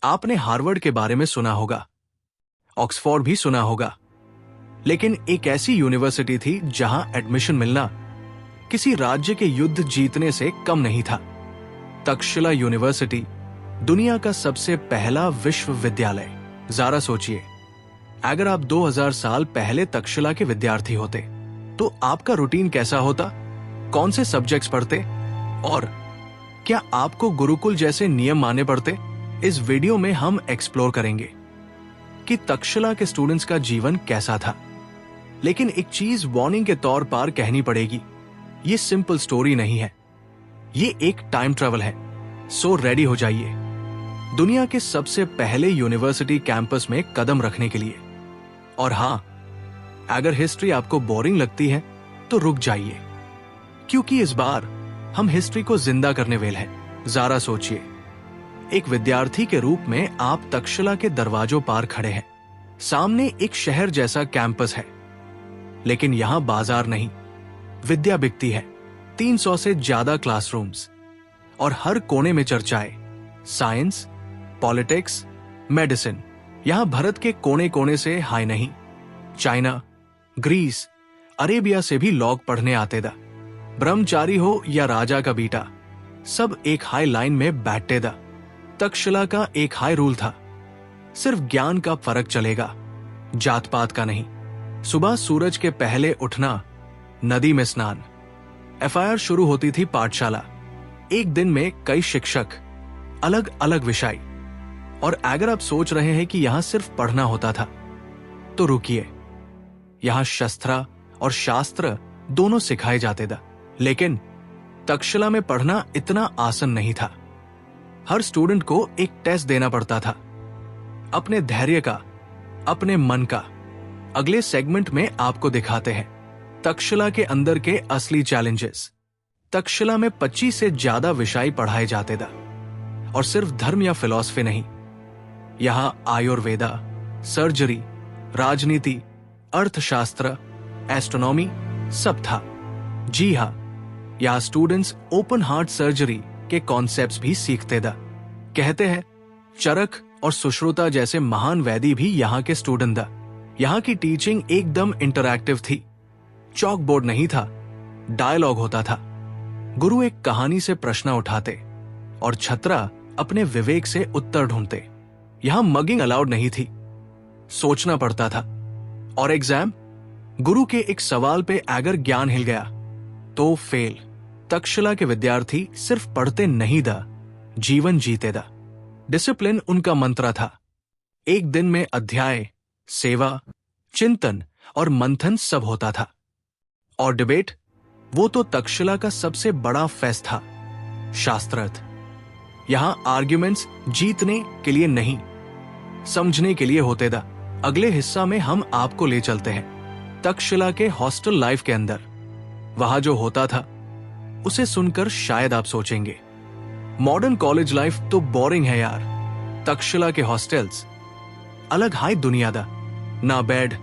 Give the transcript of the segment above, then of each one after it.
आपने हार्वर्ड के बारे में सुना होगा, ऑक्सफोर्ड भी सुना होगा, लेकिन एक ऐसी यूनिवर्सिटी थी जहां एडमिशन मिलना किसी राज्य के युद्ध जीतने से कम नहीं था। तक्षशिला यूनिवर्सिटी दुनिया का सबसे पहला विश्वविद्यालय। जरा सोचिए, अगर आप 2000 साल पहले तक्षशिला के विद्यार्थी होते तो आपका रूटीन कैसा होता? कौन से सब्जेक्ट्स पढ़ते और क्या आपको गुरुकुल जैसे नियम मानने पड़ते? इस वीडियो में हम एक्सप्लोर करेंगे कि तक्षशिला के स्टूडेंट्स का जीवन कैसा था। लेकिन एक चीज वार्निंग के तौर पर कहनी पड़ेगी, ये सिंपल स्टोरी नहीं है, ये एक टाइम ट्रेवल है। सो रेडी हो जाइए दुनिया के सबसे पहले यूनिवर्सिटी कैंपस में कदम रखने के लिए। और हां, अगर हिस्ट्री आपको बोरिंग लगती है तो रुक जाइए, क्योंकि इस बार हम हिस्ट्री को जिंदा करने वाले हैं। जरा सोचिए, एक विद्यार्थी के रूप में आप तक्षशिला के दरवाजों पार खड़े हैं। सामने एक शहर जैसा कैंपस है, लेकिन यहां बाजार नहीं, विद्या बिकती है। 300 से ज्यादा क्लासरूम्स और हर कोने में चर्चाएं, साइंस, पॉलिटिक्स, मेडिसिन। यहां भारत के कोने कोने से हाय नहीं, चाइना, ग्रीस, अरेबिया से भी लोग पढ़ने आते दा। ब्रह्मचारी हो या राजा का बेटा, सब एक हाई लाइन में बैठते दा। तक्षशिला का एक हाई रूल था, सिर्फ ज्ञान का फर्क चलेगा, जात पात का नहीं। सुबह सूरज के पहले उठना, नदी में स्नान। एफआईआर शुरू होती थी पाठशाला। एक दिन में कई शिक्षक, अलग अलग विषय। और अगर आप सोच रहे हैं कि यहां सिर्फ पढ़ना होता था तो रुकिए, यहां शस्त्र और शास्त्र दोनों सिखाए जाते थे। लेकिन तक्षशिला में पढ़ना इतना आसान नहीं था। हर स्टूडेंट को एक टेस्ट देना पड़ता था, अपने धैर्य का, अपने मन का। अगले सेगमेंट में आपको दिखाते हैं तक्षशिला के अंदर के असली चैलेंजेस। तक्षशिला में 25 से ज्यादा विषय पढ़ाए जाते थे, और सिर्फ धर्म या फिलॉसफी नहीं, यहां आयुर्वेदा, सर्जरी, राजनीति, अर्थशास्त्र, एस्ट्रोनॉमी सब था। जी हां, यहां स्टूडेंट्स ओपन हार्ट सर्जरी के कॉन्सेप्ट्स भी सीखते थे। कहते हैं चरक और सुश्रुता जैसे महान वैद्य भी यहां के स्टूडेंट थे। यहां की टीचिंग एकदम इंटरैक्टिव थी। चॉक बोर्ड नहीं था, डायलॉग होता था। गुरु एक कहानी से प्रश्न उठाते और छात्र अपने विवेक से उत्तर ढूंढते। यहां मगिंग अलाउड नहीं थी, सोचना पड़ता था। और एग्जाम, गुरु के एक सवाल पे अगर ज्ञान हिल गया तो फेल। तक्षशिला के विद्यार्थी सिर्फ पढ़ते नहीं दा, जीवन जीते दा। डिसिप्लिन उनका मंत्र था। एक दिन में अध्याय, सेवा, चिंतन और मंथन सब होता था। और डिबेट, वो तो तक्षशिला का सबसे बड़ा फेस्ट था। शास्त्रार्थ, यहां आर्ग्यूमेंट्स जीतने के लिए नहीं, समझने के लिए होते दा। अगले हिस्सा में हम आपको ले चलते हैं तक्षशिला के हॉस्टल लाइफ के अंदर। वहां जो होता था उसे सुनकर शायद आप सोचेंगे, मॉडर्न कॉलेज लाइफ तो बोरिंग है यार। तक्षशिला के हॉस्टल्स अलग हाई दुनिया दा। ना बेड,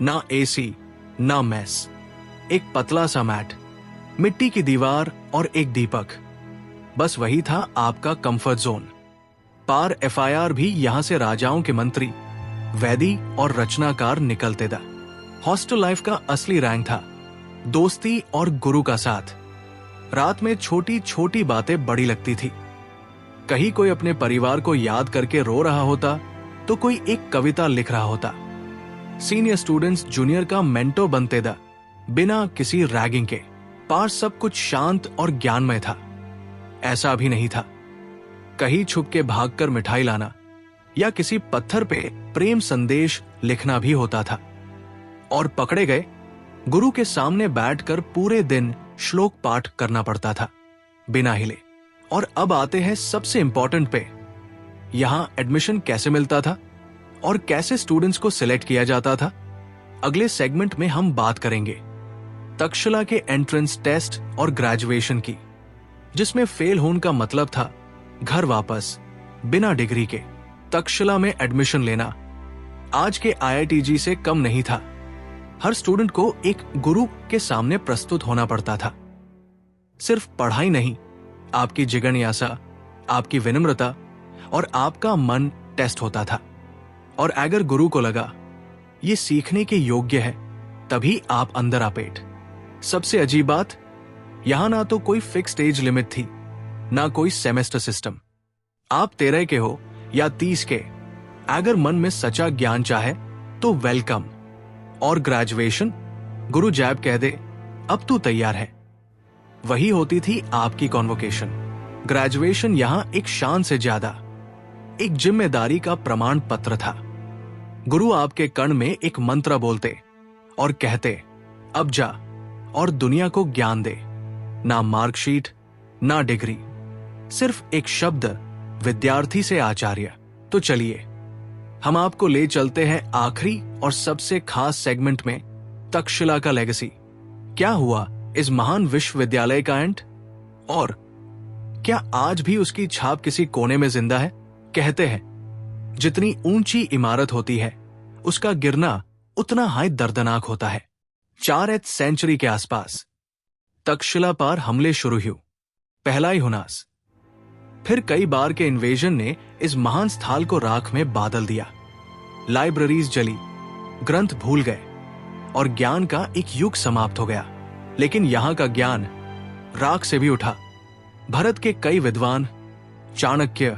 ना एसी, ना मेस। एक पतला सा मैट, मिट्टी की दीवार और एक दीपक, बस वही था आपका कंफर्ट जोन। पार एफआईआर भी यहां से राजाओं के मंत्री, वैद्य और रचनाकार निकलते थे। हॉस्टल लाइफ का असली रैंक था दोस्ती और गुरु का साथ। रात में छोटी छोटी बातें बड़ी लगती थी। कहीं कोई अपने परिवार को याद करके रो रहा होता तो कोई एक कविता लिख रहा होता। सीनियर स्टूडेंट्स जूनियर का मेंटोर बनते थे, बिना किसी रैगिंग के। पार सब कुछ शांत और ज्ञानमय था। ऐसा भी नहीं था कहीं छुप के भागकर मिठाई लाना या किसी पत्थर पे प्रेम संदेश लिखना भी होता था। और पकड़े गए, गुरु के सामने बैठकर पूरे दिन श्लोक पाठ करना पड़ता था, बिना हिले। और अब आते हैं सबसे इंपॉर्टेंट पे, यहां एडमिशन कैसे मिलता था और कैसे स्टूडेंट्स को सिलेक्ट किया जाता था। अगले सेगमेंट में हम बात करेंगे तक्षशिला के एंट्रेंस टेस्ट और ग्रेजुएशन की, जिसमें फेल होने का मतलब था घर वापस बिना डिग्री के। तक्षशिला में एडमिशन लेना आज के आईआईटीजी से कम नहीं था। हर स्टूडेंट को एक गुरु के सामने प्रस्तुत होना पड़ता था। सिर्फ पढ़ाई नहीं, आपकी जिज्ञासा, आपकी विनम्रता और आपका मन टेस्ट होता था। और अगर गुरु को लगा ये सीखने के योग्य है, तभी आप अंदर आपेट। सबसे अजीब बात, यहां ना तो कोई फिक्स्ड एज लिमिट थी, ना कोई सेमेस्टर सिस्टम। आप 13 के हो या 30 के, अगर मन में सच्चा ज्ञान चाहे तो वेलकम। और ग्रेजुएशन, गुरु जैब कह दे अब तू तैयार है, वही होती थी आपकी कॉन्वोकेशन। ग्रेजुएशन यहां एक शान से ज्यादा एक जिम्मेदारी का प्रमाण पत्र था। गुरु आपके कण में एक मंत्र बोलते और कहते अब जा और दुनिया को ज्ञान दे। ना मार्कशीट, ना डिग्री, सिर्फ एक शब्द, विद्यार्थी से आचार्य। तो चलिए हम आपको ले चलते हैं आखिरी और सबसे खास सेगमेंट में, तक्षशिला का लेगेसी। क्या हुआ इस महान विश्वविद्यालय का एंड, और क्या आज भी उसकी छाप किसी कोने में जिंदा है? कहते हैं जितनी ऊंची इमारत होती है उसका गिरना उतना ही दर्दनाक होता है। 4th सेंचुरी के आसपास तक्षशिला पर हमले शुरू हुए। पहला ही हुनास, फिर कई बार के इन्वेजन ने इस महान स्थल को राख में बादल दिया। लाइब्रेरीज जली, ग्रंथ भूल गए और ज्ञान का एक युग समाप्त हो गया। लेकिन यहां का ज्ञान राख से भी उठा। भारत के कई विद्वान, चाणक्य,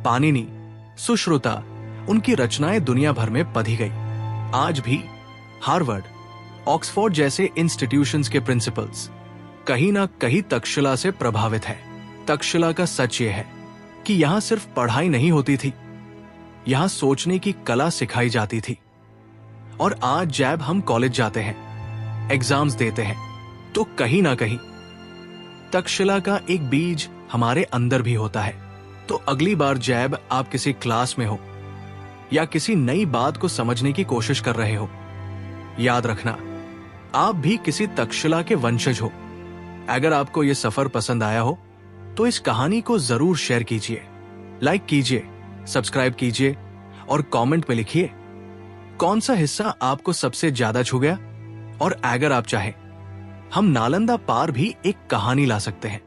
पाणिनि, सुश्रुता, उनकी रचनाएं दुनिया भर में पधी गई। आज भी हार्वर्ड, ऑक्सफोर्ड जैसे इंस्टीट्यूशंस के प्रिंसिपल्स कहीं ना कहीं तक्षशिला से प्रभावित है। तक्षशिला का सच ये है कि यहां सिर्फ पढ़ाई नहीं होती थी, यहां सोचने की कला सिखाई जाती थी। और आज जब हम कॉलेज जाते हैं, एग्जाम्स देते हैं, तो कहीं ना कहीं तक्षशिला का एक बीज हमारे अंदर भी होता है। तो अगली बार जब आप किसी क्लास में हो या किसी नई बात को समझने की कोशिश कर रहे हो, याद रखना आप भी किसी तक्षशिला के वंशज हो। अगर आपको यह सफर पसंद आया हो तो इस कहानी को जरूर शेयर कीजिए, लाइक कीजिए, सब्सक्राइब कीजिए और कमेंट में लिखिए कौन सा हिस्सा आपको सबसे ज्यादा छू गया। और अगर आप चाहें, हम नालंदा पार भी एक कहानी ला सकते हैं।